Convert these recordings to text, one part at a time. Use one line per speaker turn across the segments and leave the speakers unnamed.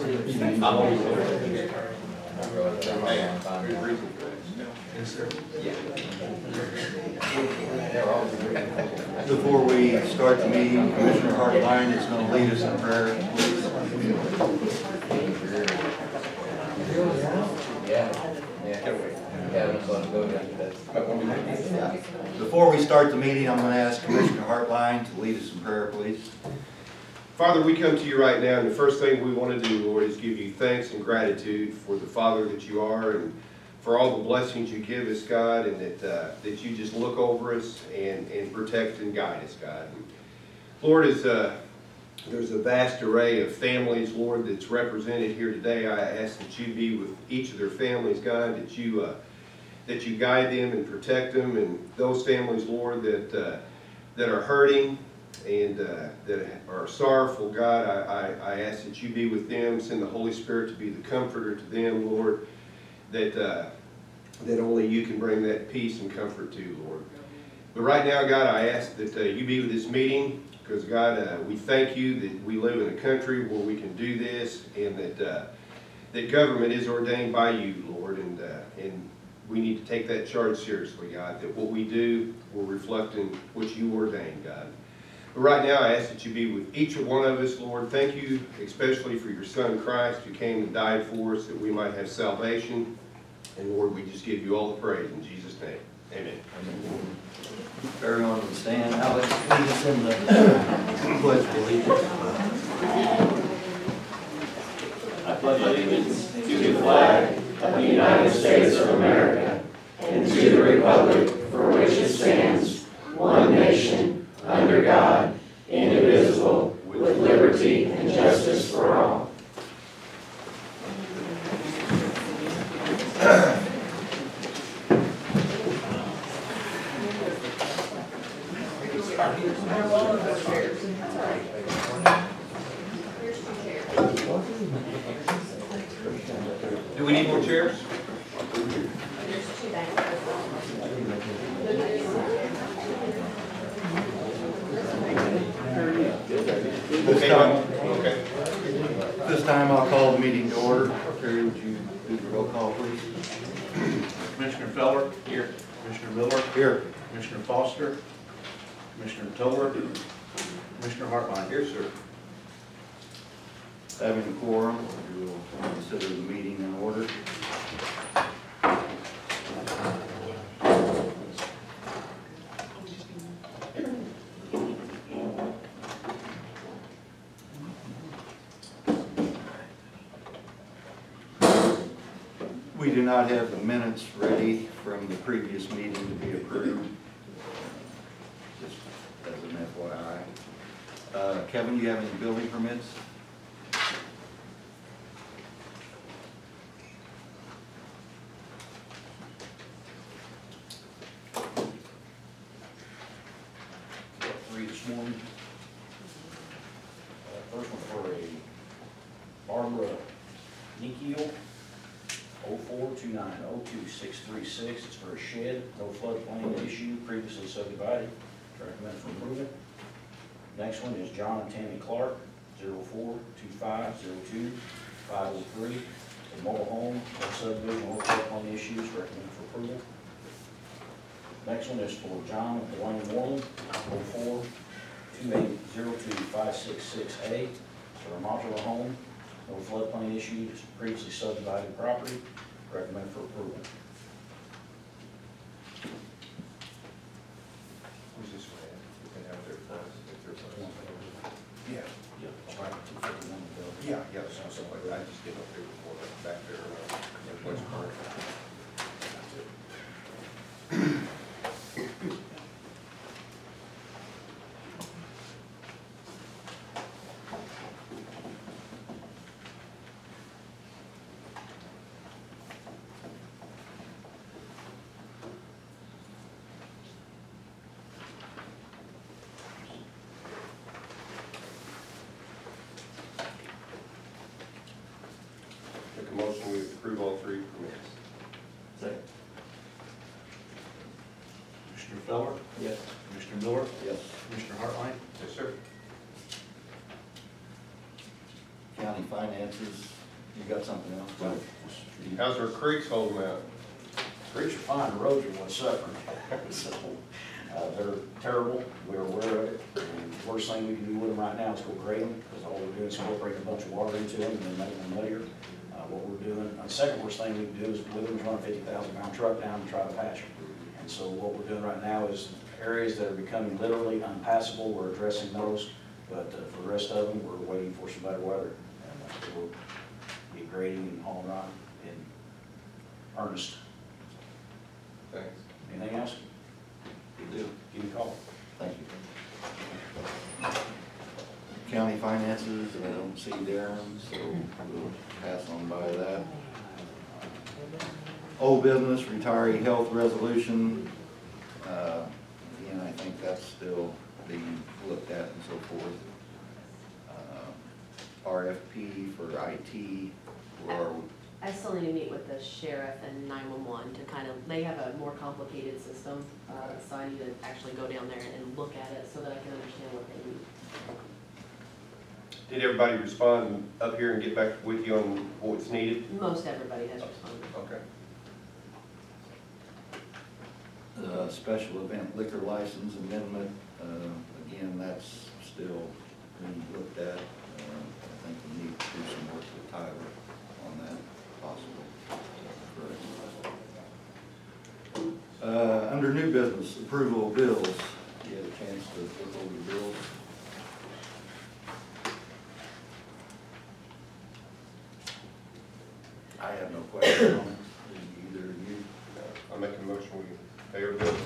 Before we start the meeting, Commissioner Hartline is going to lead us in prayer, please. Before we start the meeting, I'm going to ask Commissioner Hartline to lead us in prayer, please.
Father, we come to you right now, and the first thing we want to do, Lord, is give you thanks and gratitude for the Father that you are, and for all the blessings you give us, God, and that you just look over us and protect and guide us, God. And Lord, as there's a vast array of families, Lord, that's represented here today, I ask that you be with each of their families, God, that you guide them and protect them, and those families, Lord, that are hurting and that are sorrowful, God, I ask that you be with them, send the Holy Spirit to be the comforter to them, Lord, that only you can bring that peace and comfort to, Lord. But right now, God, I ask that you be with this meeting, because, God, we thank you that we live in a country where we can do this, and that government is ordained by you, Lord, and we need to take that charge seriously, God, that what we do will reflect in what you ordained, God. But right now, I ask that you be with each one of us, Lord. Thank you especially for your Son, Christ, who came and died for us that we might have salvation. And Lord, we just give you all the praise in Jesus' name. Amen.
Everyone will stand. Alex, lead us in the pledge of allegiance.
I pledge allegiance to the flag of the United States of America and to the republic for which it stands, one nation, under God, indivisible, with liberty and justice for all.
Do we need more chairs?
This time I'll call the meeting to order. Terry, would you do the roll call, please?
Commissioner Feller. Here. Commissioner Miller.
Here.
Commissioner Foster. Commissioner Toller. Commissioner Hartline.
Here, sir.
Having a quorum, we will consider the meeting in order. We do not have the minutes ready from the previous meeting to be approved, just as an FYI. Kevin, do you have any building permits?
Three this morning. First one for a Barbara Nikiel, 0429026636. It's for a shed, no floodplain issue, previously subdivided. Recommend for approval. Next one is John and Tammy Clark, 0425025503. A mobile home, no subdivision, no floodplain issues. Recommend for approval. Next one is for John and Dwayne Moreland, 0428025668. So a modular home, no floodplain issues, previously subdivided property. Recommend for approval.
Who's this one at? You can have their funds, if their funds. Yeah.
Yeah, it's right at 251 the building.
Yeah, something like that. I just didn't know if they were more back there or in place park. That's it. Make a motion, we approve all three permits.
Second.
Commissioner Feller.
Yes.
Commissioner Miller.
Yes.
Commissioner Hartline.
Yes, sir.
County finances, You got something else, Mike?
How's our creeks holding out?
Streets are fine, the roads are what's suffering. So, they're terrible, we're aware of it. And the worst thing we can do with them right now is go grade them, because all we're doing is incorporating a bunch of water into them and then making them muddier. What we're doing, the second worst thing we can do is with them is run a 50,000-pound truck down and try to patch them. And so what we're doing right now is areas that are becoming literally unpassable, we're addressing those. But for the rest of them, we're waiting for some better weather. And we'll be grading and hauling rock in earnest.
Thanks.
Anything else?
You do.
Give me a call.
Thank you. County finances, I don't see Darren, so we'll pass on by that. Old business, retiree health resolution. Again, I think that's still being looked at and so forth. RFP for IT, where are we?
I still need to meet with the sheriff and 911 to kind of, they have a more complicated system, so I need to actually go down there and look at it so that I can understand what they need.
Did everybody respond up here and get back with you on what's needed?
Most everybody has responded.
Okay.
Special event liquor license amendment, again, that's still being looked at. I think we need to do some work with Tyler on that, possibly. Under new business, approval of bills. You had a chance to look over the bills? I have no question on it. Either of you?
I'll make a motion, we pay our bills.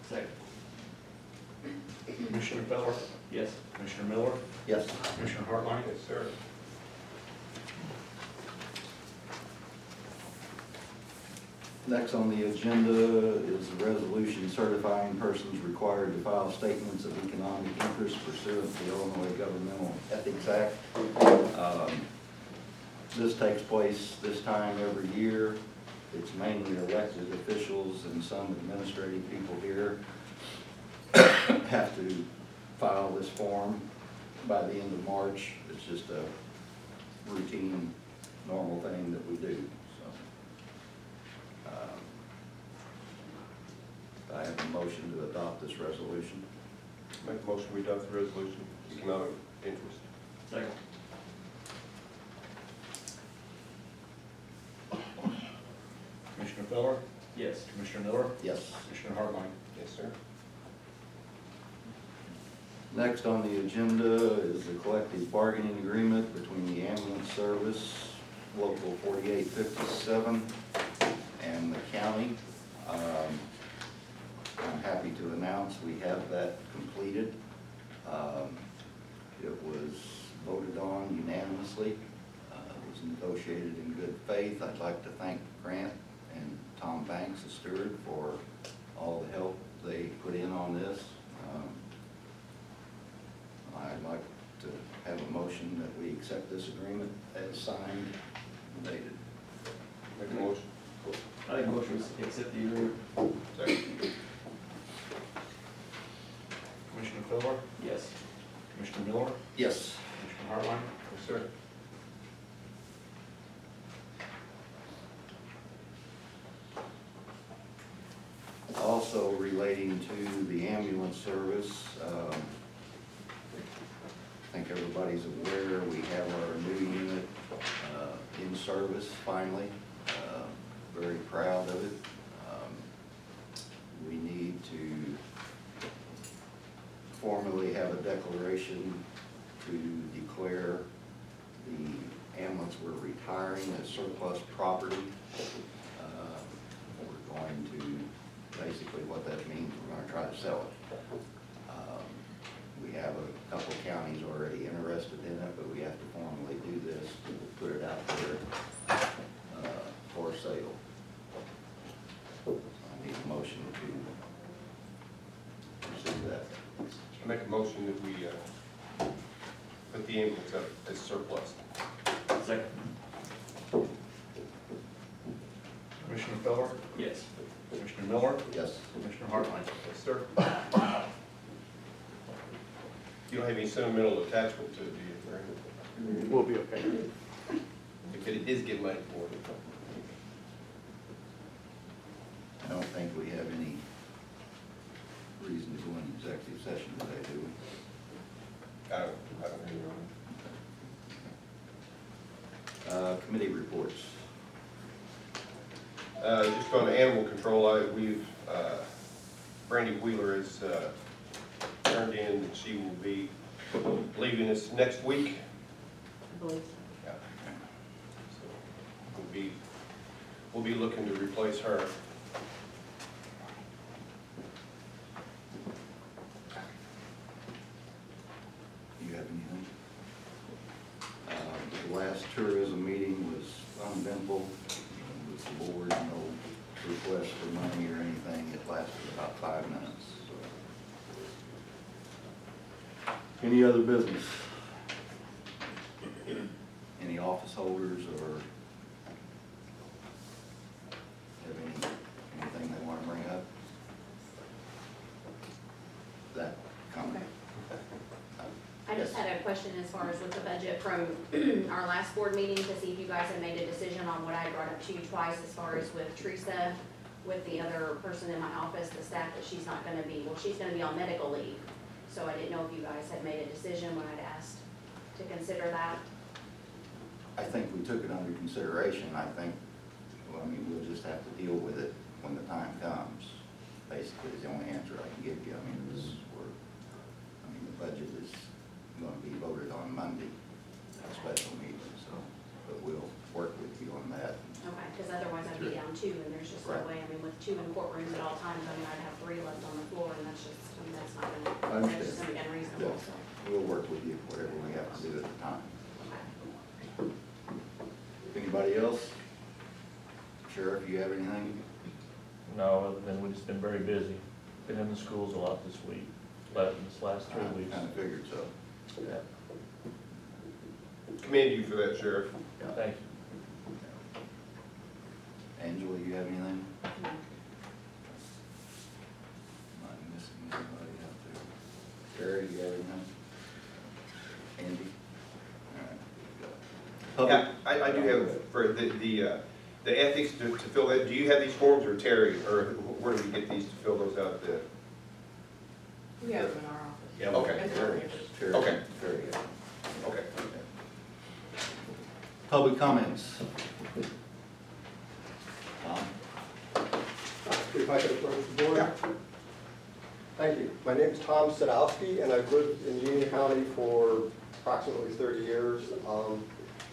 Second. Commissioner Feller?
Yes.
Commissioner Miller?
Yes.
Commissioner Hartline?
Yes, sir.
Next on the agenda is a resolution certifying persons required to file statements of economic interest pursuant to the Illinois Governmental Ethics Act. This takes place this time every year. It's mainly elected officials and some administrative people here have to file this form by the end of March. It's just a routine, normal thing that we do. I have a motion to adopt this resolution.
Make a motion, we adopt the resolution, economic interest.
Second.
Commissioner Feller?
Yes.
Commissioner Miller?
Yes.
Commissioner Hartline?
Yes, sir.
Next on the agenda is the collective bargaining agreement between the ambulance service, local 4857, and the county. I'm happy to announce we have that completed. It was voted on unanimously. It was negotiated in good faith. I'd like to thank Grant and Tom Banks, the steward, for all the help they put in on this. I'd like to have a motion that we accept this agreement as signed and dated.
Make a motion.
I think motion to accept the agreement.
Second.
Commissioner Feller?
Yes.
Commissioner Miller?
Yes.
Commissioner Hartline?
Yes, sir.
Also relating to the ambulance service, I think everybody's aware we have our new unit in service finally. Very proud of it. We need to formally have a declaration to declare the ambulance we're retiring as surplus property. We're going to, basically what that means, we're going to try to sell it. We have a couple counties already interested in it, but we have to formally do this to put it out there for sale. I need a motion to pursue that.
I make a motion that we put the ambulance up as surplus.
Second.
Commissioner Feller?
Yes.
Commissioner Miller?
Yes.
Commissioner Hartline?
Yes, sir. You don't have any sentimental attachment to it, do you, Larry?
We'll be okay.
if it is get money for it.
I don't think we have any reason to go into executive session today, do we?
I don't know.
Committee reports.
Just on animal control, Brandy Wheeler has turned in that she will be leaving us next week.
I believe so.
Yeah. So we'll be looking to replace her.
Do you have anything? The last tourism meeting was uneventful with the board, no request for money or anything. It lasted about 5 minutes. So. Any other business? Any office holders or have anything they want to bring up? That comment?
I just had a question as far as with the budget from our last board meeting to see if you guys had made a decision on what I brought up to you twice as far as with Teresa, with the other person in my office, the staff, that she's not gonna be, well, she's gonna be on medical leave. So I didn't know if you guys had made a decision when I'd asked to consider that.
I think we took it under consideration. I think, well, I mean, we'll just have to deal with it when the time comes. Basically, is the only answer I can give you. I mean, the budget is going to be voted on Monday at a special meeting, so, but we'll work with you on that.
Okay, because otherwise I'd be down 2, and there's just no
Right.
way, I mean, with 2 in courtroom at all times, I mean, I'd have 3 left on the floor, and that's just, I mean, that's not
I
gonna, that's
understand.
just gonna be unreasonable, so.
We'll work with you, whatever we have to do at the time.
Okay.
Anybody else? Sheriff, you have anything?
No, other than we've just been very busy. Been in the schools a lot this week, this last 3
I
weeks.
kind of figured so.
Yeah,
Commend you for that, Sheriff.
thank you.
Angela, you have anything?
No.
Not missing anybody out there. Terry, you have anything? Andy? All right.
Yeah, I do have, for the ethics to fill that, do you have these forms, or Terry, or where do we get these to fill those out?
We have them in our office.
Yeah,
Okay.
And
Terry, Terry,
Okay.
Terry, yeah.
Okay.
Public comments. Tom?
If I could approach the board. Thank you. My name is Tom Sadowski, and I've lived in Union County for approximately 30 years.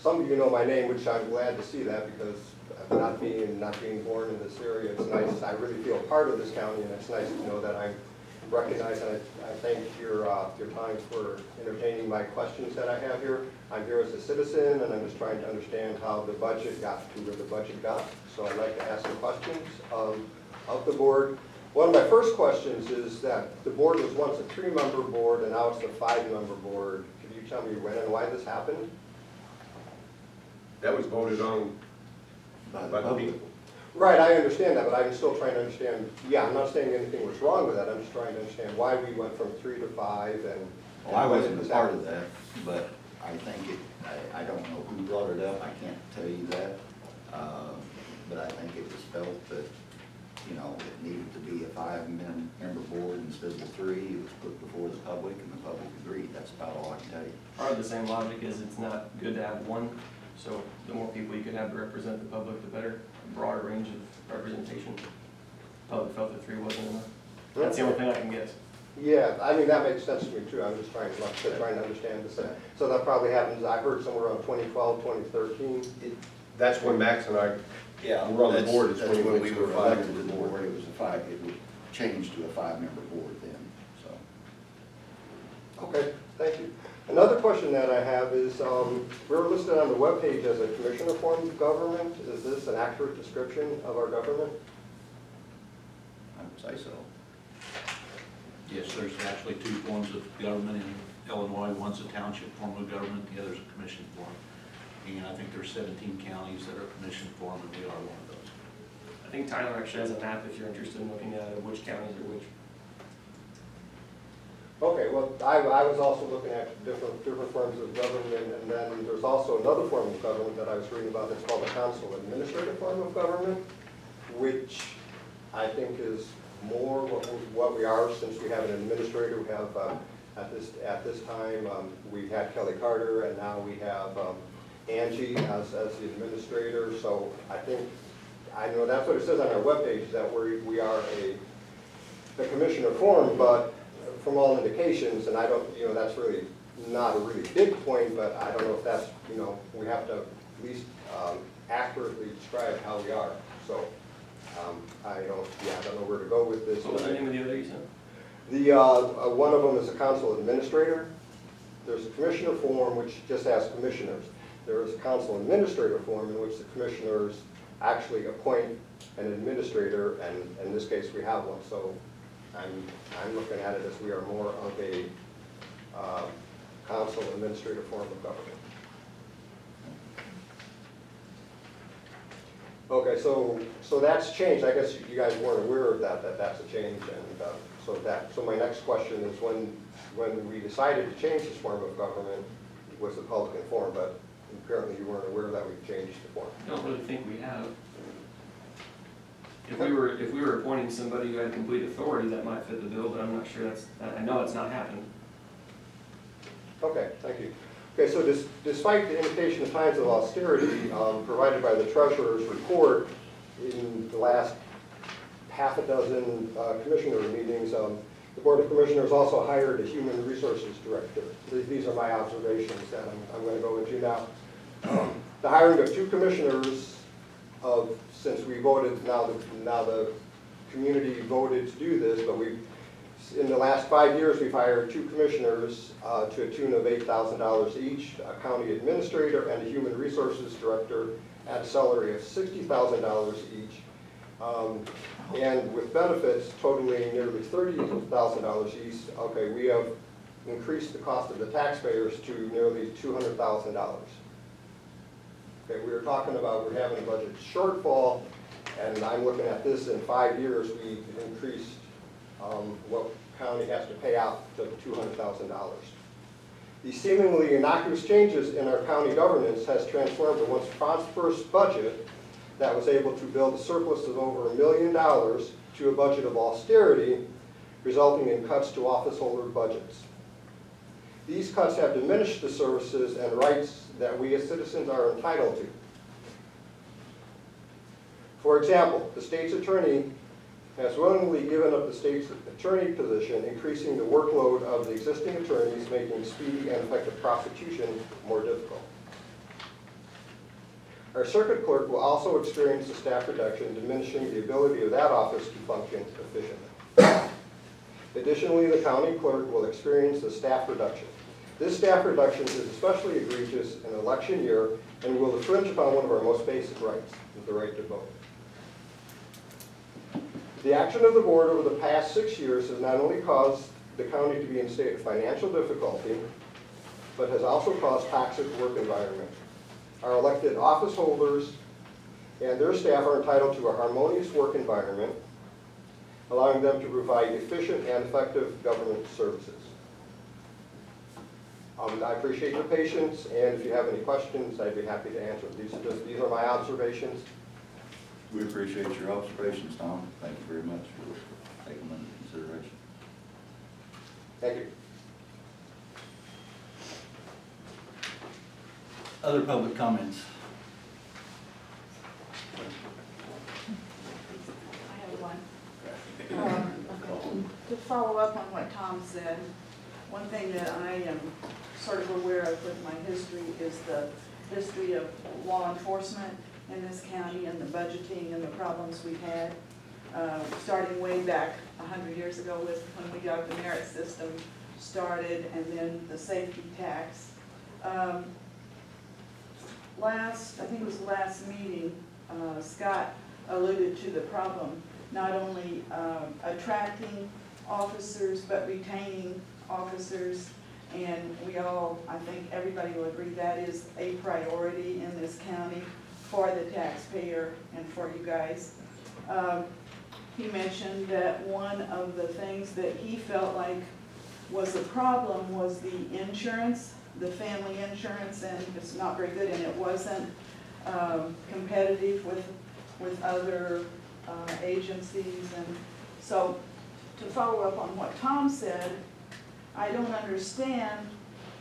Some of you know my name, which I'm glad to see that, because not being born in this area, it's nice. I really feel part of this county, and it's nice to know that I'm recognized. And I thank your time for entertaining my questions that I have here. I'm here as a citizen, and I'm just trying to understand how the budget got to where the budget got. So I'd like to ask some questions of the board. One of my first questions is that the board was once a 3-member board, and now it's a 5-member board. Could you tell me when and why this happened?
That was voted on
By the
by the
public.
people.
Right, I understand that, but I'm still trying to understand, yeah, I'm not saying anything was wrong with that, I'm just trying to understand why we went from 3 to 5 and.
Well, I wasn't a part of that, but I think I don't know who brought it up, I can't tell you that. But I think it was felt that, you know, it needed to be a 5-member board instead of 3. It was put before the public, and the public agreed. That's about all I can tell you.
Part of the same logic is it's not good to have one, so the more people you could have to represent the public, the better, a broader range of representation. Public felt that 3 wasn't enough. That's the only thing I can guess.
Yeah, I mean, that makes sense to me too, I'm just trying to understand this. So that probably happens, I heard somewhere around 2012, 2013.
That's when Max and I were on the
That's-
board, is
that's
when we
when
went
we
to
were
a 5
elected to the board. It was a 5, it was changed to a 5-member board then, so.
Okay, thank you. Another question that I have is, we're listed on the webpage as a commissioner form of government. Is this an accurate description of our government?
I would say so.
Yes, there's actually 2 forms of government in Illinois. One's a township form of government, the other's a commission form. And I think there's 17 counties that are commission form, and we are one of those.
I think Tyler actually has a map if you're interested in looking at which counties are which.
Okay, well, I was also looking at different forms of government, and then there's also another form of government that I was reading about that's called the council administrative form of government, which I think is more what we are, since we have an administrator. We have, at this time, we had Kelly Carter, and now we have Angie as the administrator. So I know that's what it says on our webpage, that we are the commissioner form, but from all indications, and I don't, that's really not a really big point, but I don't know if that's, we have to at least accurately describe how we are. So I don't know where to go with this.
What was the name of the other you said?
One of them is a council administrator. There's a commissioner form which just has commissioners. There is a council administrator form in which the commissioners actually appoint an administrator, and in this case we have one. So I'm looking at it as we are more of a council administrative form of government. Okay, so that's changed. I guess you guys weren't aware of that's a change, and so my next question is when we decided to change this form of government was the public form, but apparently you weren't aware that we've changed the form.
I don't really think we have. If we were appointing somebody who had complete authority, that might fit the bill, but I'm not sure I know it's not happened.
Okay, thank you. Okay, so despite the indication of times of austerity provided by the treasurer's report in the last half a dozen commissioner meetings, the Board of Commissioners also hired a human resources director. These are my observations that I'm going to go into now. The hiring of 2 commissioners since we voted, now the community voted to do this, but in the last 5 years, we've hired 2 commissioners to a tune of $8,000 each, a county administrator and a human resources director at a salary of $60,000 each, and with benefits totaling nearly $30,000 each. Okay, we have increased the cost of the taxpayers to nearly $200,000. Okay, we were talking about we're having a budget shortfall, and I'm looking at this in 5 years, we've increased what county has to pay out to $200,000. These seemingly innocuous changes in our county governance has transformed a once prosperous budget that was able to build a surplus of over $1 million to a budget of austerity, resulting in cuts to office holder budgets. These cuts have diminished the services and rights that we as citizens are entitled to. For example, the state's attorney has willingly given up the state's attorney position, increasing the workload of the existing attorneys, making speedy and effective prosecution more difficult. Our circuit clerk will also experience a staff reduction, diminishing the ability of that office to function efficiently. Additionally, the county clerk will experience a staff reduction. This staff reduction is especially egregious in an election year and will infringe upon one of our most basic rights, the right to vote. The action of the board over the past 6 years has not only caused the county to be in a state of financial difficulty, but has also caused toxic work environment. Our elected office holders and their staff are entitled to a harmonious work environment, allowing them to provide efficient and effective government services. I appreciate your patience, and if you have any questions, I'd be happy to answer. These are my observations.
We appreciate your observations, Tom. Thank you very much for taking them into consideration.
Thank you.
Other public comments?
I have one. To follow up on what Tom said, one thing that I am sort of aware of with my history is the history of law enforcement in this county and the budgeting and the problems we've had, starting way back 100 years ago with when we got the merit system started, and then the safety tax. I think it was the last meeting, Scott alluded to the problem, not only attracting officers, but retaining officers. And I think everybody will agree that is a priority in this county for the taxpayer and for you guys. He mentioned that one of the things that he felt like was the problem was the insurance, the family insurance, and it's not very good, and it wasn't competitive with other agencies. And so, to follow up on what Tom said, I don't understand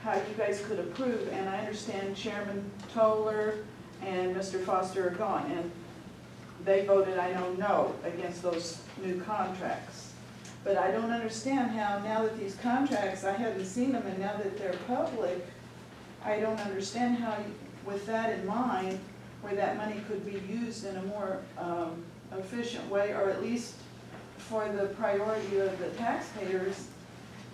how you guys could approve, and I understand Chairman Toller and Mr. Foster are gone, and they voted, I know, no against those new contracts. But I don't understand how, now that these contracts, I haven't seen them, and now that they're public, I don't understand how, with that in mind, where that money could be used in a more efficient way, or at least for the priority of the taxpayers,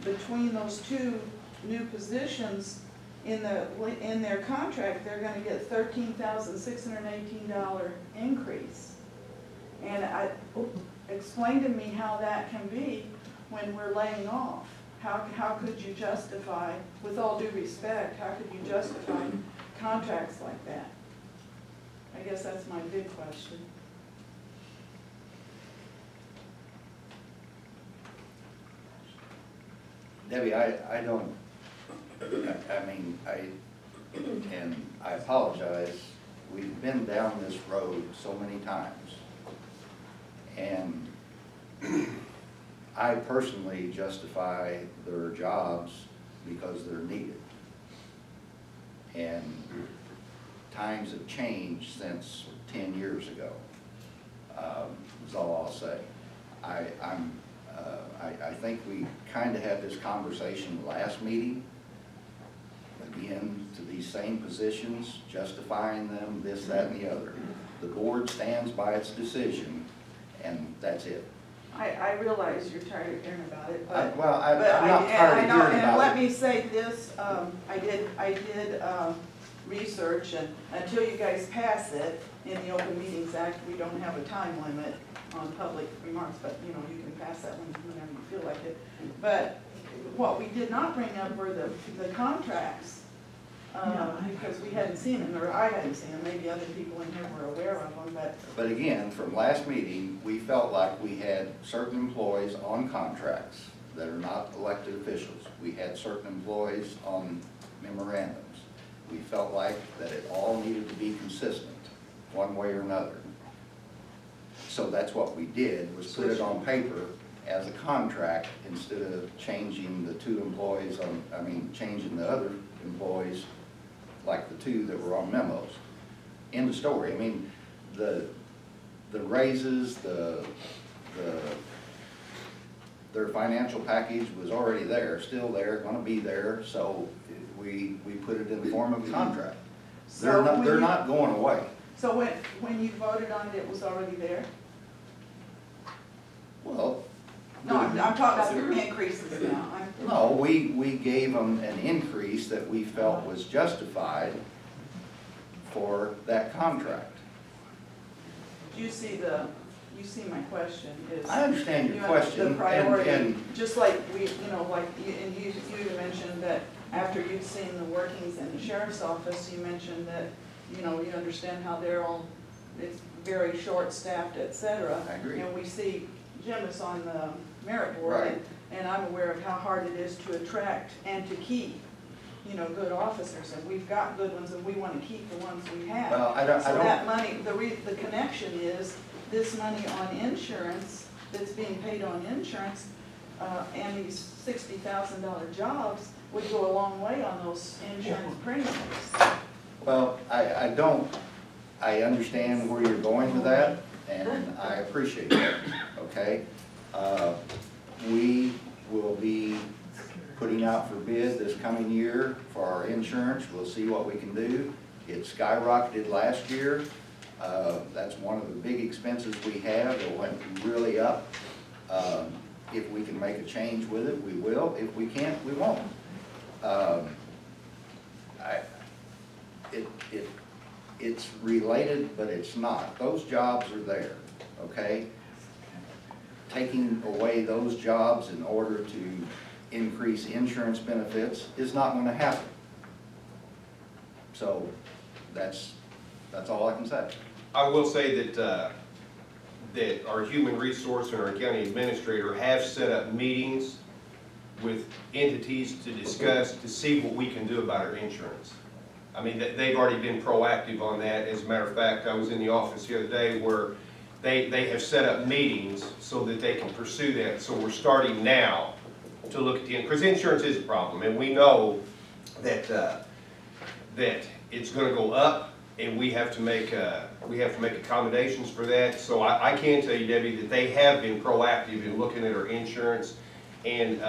between those two new positions in their contract, they're gonna get $13,618 increase. And explain to me how that can be when we're laying off. How could you justify, with all due respect, how could you justify contracts like that? I guess that's my big question.
Debbie, I don't, and I apologize, we've been down this road so many times. And I personally justify their jobs because they're needed. And times have changed since 10 years ago, is all I'll say. I think we kind of had this conversation last meeting, again, to these same positions, justifying them, this, that, and the other. The board stands by its decision, and that's it.
I realize you're tired of hearing about it, but.
I'm not tired of hearing
And
about
let
it.
me say this, I did research, and until you guys pass it, in the Open Meetings Act, we don't have a time limit on public remarks, but you know, you can pass that whenever you feel like it. But what we did not bring up were the contracts, because we hadn't seen them, or I hadn't seen them, maybe other people in here were aware of them, but.
But again, from last meeting, we felt like we had certain employees on contracts that are not elected officials. We had certain employees on memorandums. We felt like that it all needed to be consistent, one way or another. So that's what we did, was put it on paper as a contract instead of changing the two employees changing the other employees, like the two that were on memos. End of story. I mean, the raises, their financial package was already there, still there, gonna be there, so we put it in the form of a contract. They're not going away.
So when you voted on it, it was already there?
Well.
No, I'm talking about the increases now.
No, we gave them an increase that we felt was justified for that contract.
You see my question is.
I understand your question.
The priority,
and
just like we, and you mentioned that after you've seen the workings in the sheriff's office, you mentioned that, you understand how they're all, it's very short-staffed, et cetera.
I agree.
And we see Jim is on the merit board.
Right.
And I'm aware of how hard it is to attract and to keep, good officers. And we've got good ones, and we want to keep the ones we have.
Well,
So that money, the connection is this money on insurance, that's being paid on insurance, and these $60,000 jobs would go a long way on those insurance premiums.
Well, I understand where you're going with that, and I appreciate that, okay? We will be putting out for bid this coming year for our insurance. We'll see what we can do. It skyrocketed last year. That's one of the big expenses we have. It went really up. If we can make a change with it, we will. If we can't, we won't. It's related, but it's not. Those jobs are there, okay? Taking away those jobs in order to increase insurance benefits is not going to happen. So that's all I can say.
I will say that that our human resource and our county administrator have set up meetings with entities to discuss, to see what we can do about our insurance. I mean, they've already been proactive on that. As a matter of fact, I was in the office the other day where they have set up meetings so that they can pursue that. So we're starting now to look at because insurance is a problem, and we know that that it's going to go up, and we have to make accommodations for that. So I can tell you, Debbie, that they have been proactive in looking at our insurance. And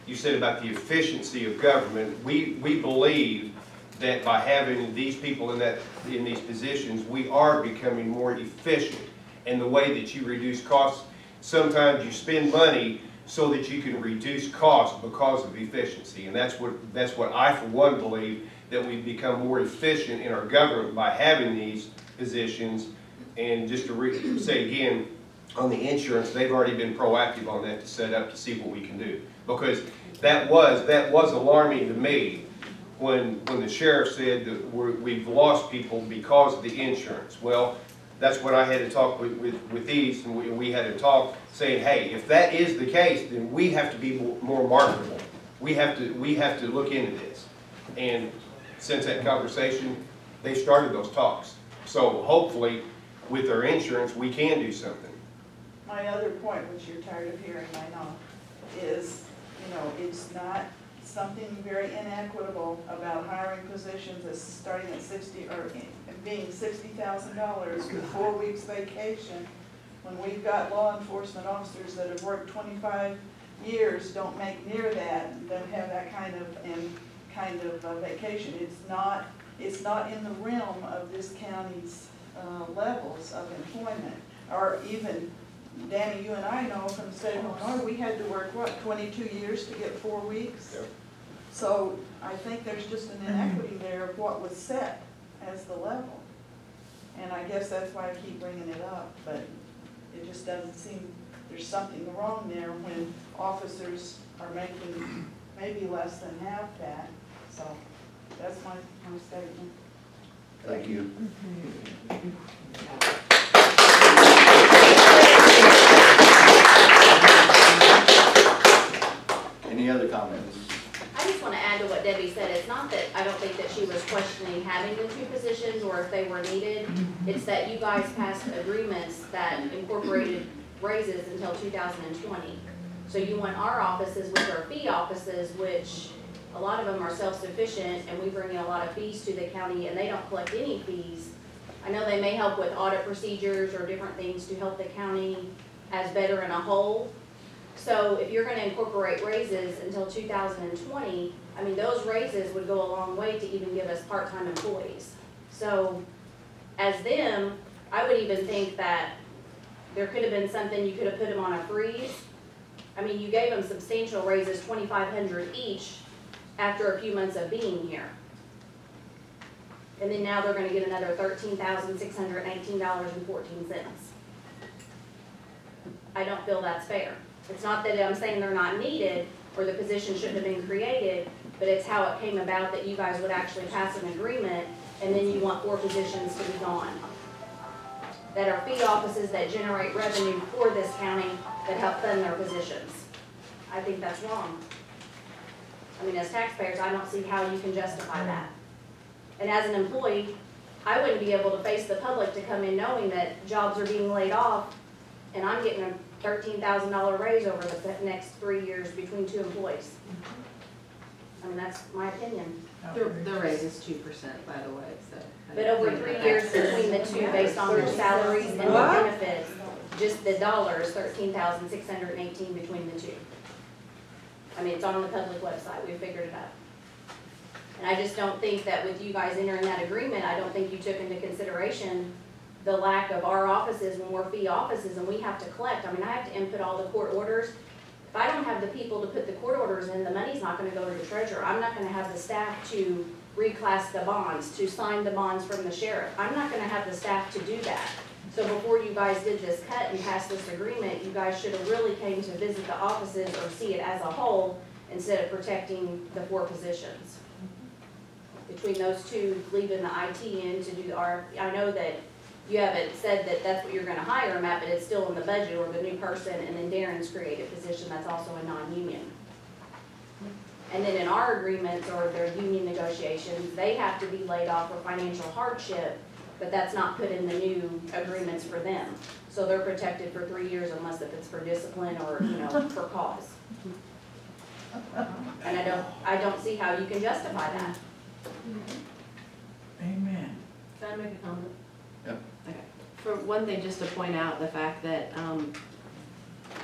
you said about the efficiency of government. We believe that by having these people in these positions, we are becoming more efficient. And the way that you reduce costs, sometimes you spend money so that you can reduce costs because of efficiency. And that's what I, for one, believe, that we've become more efficient in our government by having these positions. And just to say again, on the insurance, they've already been proactive on that to set up to see what we can do. Because that was alarming to me when the sheriff said that we've lost people because of the insurance. Well, that's when I had to talk with these, and we had to talk saying, hey, if that is the case, then we have to be more marketable. We have to look into this. And since that conversation, they started those talks. So hopefully, with our insurance, we can do something.
My other point, which you're tired of hearing, I know, is, it's not something very inequitable about hiring positions that's starting at being $60,000 with 4 weeks vacation, when we've got law enforcement officers that have worked 25 years, don't make near that, and don't have that kind of vacation. It's not in the realm of this county's levels of employment, or even, Danny, you and I know from the state of Illinois, we had to work, 22 years to get 4 weeks?
Yep.
So I think there's just an inequity there of what was set as the level. And I guess that's why I keep bringing it up, but it just doesn't seem, there's something wrong there when officers are making maybe less than half that. So that's my statement.
Thank you. Any other comments?
I just want to add to what Debbie said. It's not that I don't think that she was questioning having the 2 positions or if they were needed. It's that you guys passed agreements that incorporated raises until 2020. So you want our offices, which are fee offices, which a lot of them are self-sufficient, and we bring in a lot of fees to the county, and they don't collect any fees. I know they may help with audit procedures or different things to help the county as better in a whole. So if you're going to incorporate raises until 2020, I mean, those raises would go a long way to even give us part-time employees. So as them, I would even think that there could have been something, you could have put them on a freeze. I mean, you gave them substantial raises, $2,500 each, after a few months of being here. And then now they're going to get another $13,619.14. I don't feel that's fair. It's not that I'm saying they're not needed or the position shouldn't have been created, but it's how it came about that you guys would actually pass an agreement and then you want 4 positions to be gone. That are fee offices that generate revenue for this county that help fund their positions. I think that's wrong. I mean, as taxpayers, I don't see how you can justify that. And as an employee, I wouldn't be able to face the public to come in knowing that jobs are being laid off and I'm getting a $13,000 raise over the next 3 years between 2 employees. I mean, that's my opinion.
The raise is 2%, by the way, so.
But over 3 years between the 2, based on their salaries and their benefits, just the dollars, $13,618 between the 2. I mean, it's on the public website, we figured it out. And I just don't think that with you guys entering that agreement, I don't think you took into consideration the lack of our offices when we're fee offices and we have to collect. I mean, I have to input all the court orders. If I don't have the people to put the court orders in, the money's not gonna go to the treasurer. I'm not gonna have the staff to reclass the bonds, to sign the bonds from the sheriff. I'm not gonna have the staff to do that. So before you guys did this cut and passed this agreement, you guys should have really came to visit the offices or see it as a whole instead of protecting the 4 positions. Between those 2, leaving the IT in to do the RFP. I know that you haven't said that that's what you're gonna hire them at, but it's still in the budget or the new person, and then Darren's created position that's also a non-union. And then in our agreements or their union negotiations, they have to be laid off for financial hardship, but that's not put in the new agreements for them. So they're protected for 3 years unless if it's for discipline or, you know, for cause. And I don't see how you can justify that.
Amen.
Can I make a comment?
Yep.
Okay. For one thing, just to point out the fact that,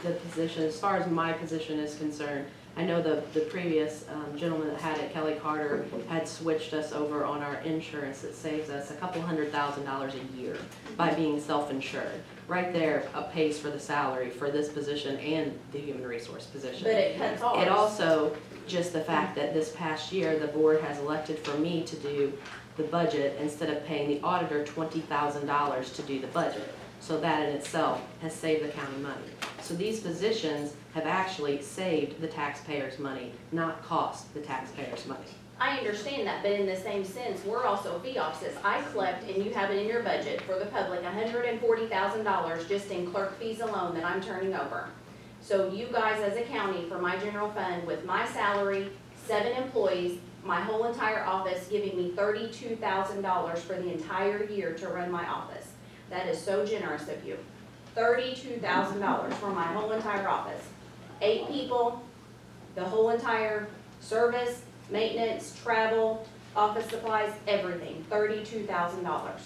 the position, as far as my position is concerned, I know the previous gentleman that had it, Kelly Carter, had switched us over on our insurance that saves us a couple $100,000 a year by being self-insured. Right there, pays for the salary for this position and the human resource position.
But it cuts ours.
It also, just the fact that this past year, the board has elected for me to do the budget instead of paying the auditor $20,000 to do the budget. So that in itself has saved the county money. So these positions have actually saved the taxpayers' money, not cost the taxpayers' money.
I understand that, but in the same sense, we're also fee offices. I collect, and you have it in your budget for the public, $140,000 just in clerk fees alone that I'm turning over. So you guys as a county, for my general fund, with my salary, 7 employees, my whole entire office giving me $32,000 for the entire year to run my office. That is so generous of you. $32,000 for my whole entire office. 8 people, the whole entire service, maintenance, travel, office supplies, everything, $32,000.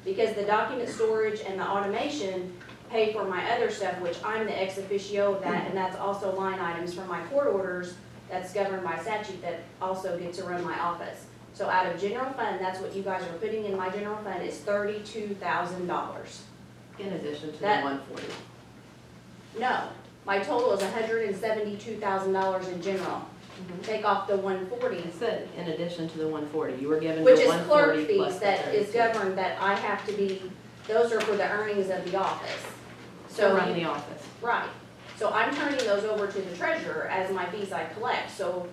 Because the document storage and the automation pay for my other stuff, which I'm the ex officio of that, and that's also line items for my court orders that's governed by statute that also get to run my office. So out of general fund, that's what you guys are putting in my general fund is $32,000.
In addition to the
That-
140.
No, my total is $172,000 in general. Take off the 140.
I said in addition to the 140, you were given the
Which is
140
clerk
plus
fees
the
that is
32.
governed, that I have to be, those are for the earnings of the office.
To run
you-
the office.
Right, so I'm turning those over to the treasurer as my fees I collect, so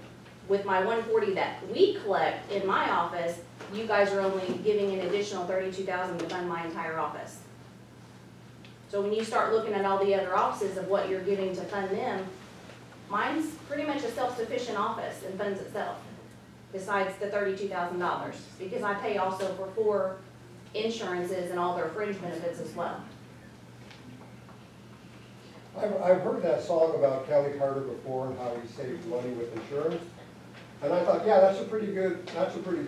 with my 140 that we collect in my office, you guys are only giving an additional 32,000 to fund my entire office. So when you start looking at all the other offices of what you're giving to fund them, mine's pretty much a self-sufficient office and funds itself, besides the $32,000, because I pay also for 4 insurances and all their fringe benefits as well.
I've heard that song about Kelly Carter before and how he saved money with insurance. And I thought, yeah, that's a pretty good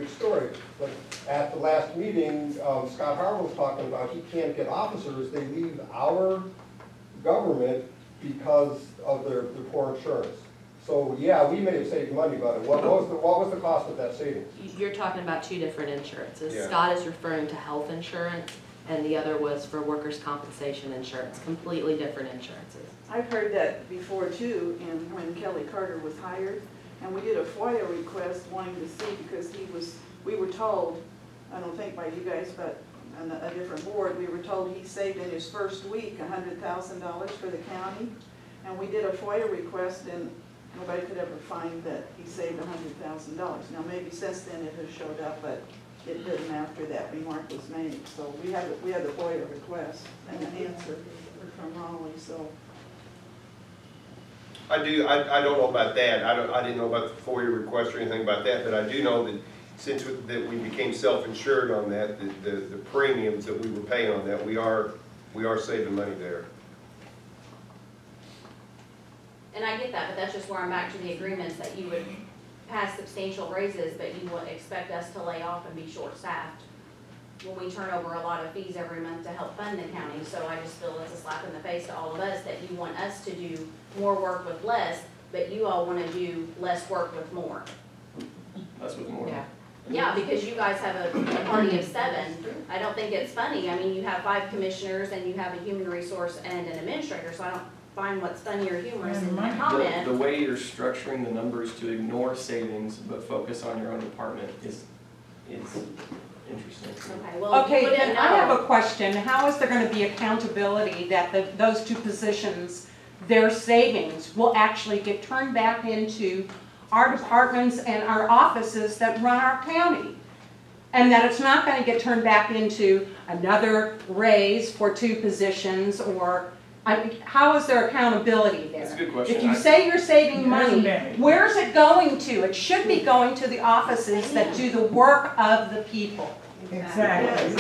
story. But at the last meeting, Scott Harwell was talking about he can't get officers. They leave our government because of their poor insurance. So yeah, we may have saved money, but what was the cost of that savings?
You're talking about 2 different insurances.
Yeah.
Scott is referring to health insurance, and the other was for workers' compensation insurance, completely different insurances.
I've heard that before too, and when Kelly Carter was hired, and we did a FOIA request wanting to see, because we were told, I don't think by you guys, but on a different board, we were told he saved in his first week $100,000 for the county. And we did a FOIA request and nobody could ever find that he saved $100,000. Now maybe since then it has showed up, but it didn't after that remark was made. So we had the FOIA request and an answer from Raleigh, so.
I don't know about that. I didn't know about the FOIA request or anything about that, but I do know that since that we became self-insured on that, the premiums that we were paying on that, we are saving money there.
And I get that, but that's just where I'm back to the agreements that you would pass substantial raises, but you would expect us to lay off and be short-staffed when we turn over a lot of fees every month to help fund the county. So I just feel it's a slap in the face to all of us that you want us to do more work with less, but you all want to do less work with more.
That's with more.
Yeah.
Yeah, because you guys have a party of 7. I don't think it's funny. I mean, you have 5 commissioners and you have a human resource and an administrator, so I don't find what's funny or humorous in that comment.
The way you're structuring the numbers to ignore savings but focus on your own department is interesting.
Okay, well, you
Okay,
wouldn't
then I have
know.
a question. How is there going to be accountability that those 2 positions, their savings will actually get turned back into our departments and our offices that run our county? And that it's not going to get turned back into another raise for 2 positions or how is there accountability there?
That's a good question.
If you say you're saving money, where's it going to? It should be going to the offices that do the work of the people.
Exactly.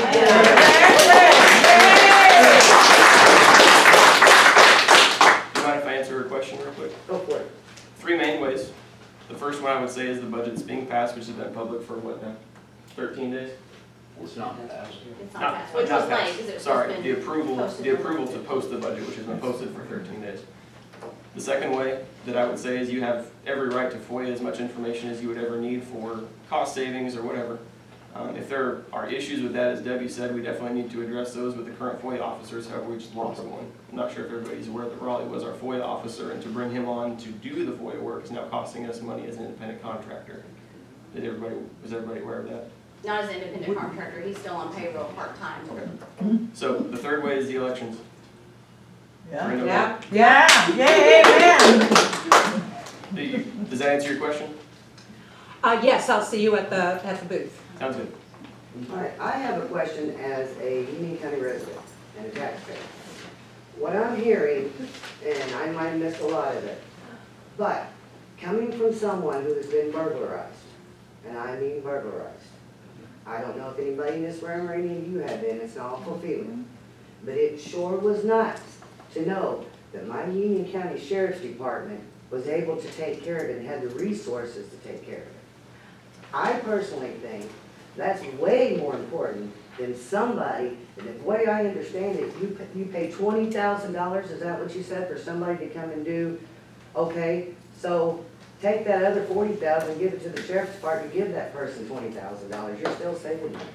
You mind if I answer a question real quick?
Go for it.
3 main ways. The first one I would say is the budget's being passed, which has been public for what now? 13 days?
It's not passed.
It's not passed, which was late, because it was
Sorry,
been
the approval
posted for-
to post the budget, which has been posted for 13 days. The second way that I would say is you have every right to FOIA as much information as you would ever need for cost savings or whatever. If there are issues with that, as Debbie said, we definitely need to address those with the current FOIA officers, however, we just lost one. I'm not sure if everybody's aware that Raleigh was our FOIA officer, and to bring him on to do the FOIA work is now costing us money as an independent contractor. Was everybody aware of that?
Not as an independent contractor, he's still on payroll part-time.
Okay. So the third way is the elections.
Yeah. Amen.
Does that answer your question?
Yes, I'll see you at the booth.
Sounds good.
All right, I have a question as a Union County resident and a taxpayer. What I'm hearing, and I might have missed a lot of it, but coming from someone who has been burglarized, and I mean burglarized, I don't know if anybody in this room or any of you have been, it's an awful feeling, but it sure was nuts to know that my Union County Sheriff's Department was able to take care of it and had the resources to take care of it. I personally think that's way more important than somebody, and the way I understand it, you pay $20,000, is that what you said, for somebody to come and do, okay, so take that other $40,000 and give it to the Sheriff's Department, give that person $20,000, you're still saving money.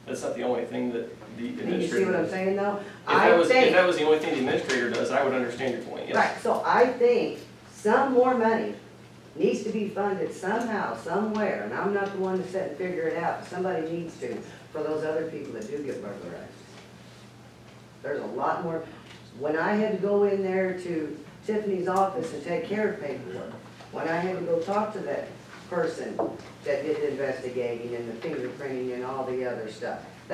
That's not the only thing that the administrator
You see what I'm
does.
saying though?
If that was the only thing the administrator does, I would understand your point, yes.
Right, so I think some more money needs to be funded somehow, somewhere, and I'm not the one to sit and figure it out, but somebody needs to, for those other people that do get burglarized. There's a lot more. When I had to go in there to Tiffany's office and take care of paperwork, when I had to go talk to that person that did the investigating and the fingerprinting and all the other stuff,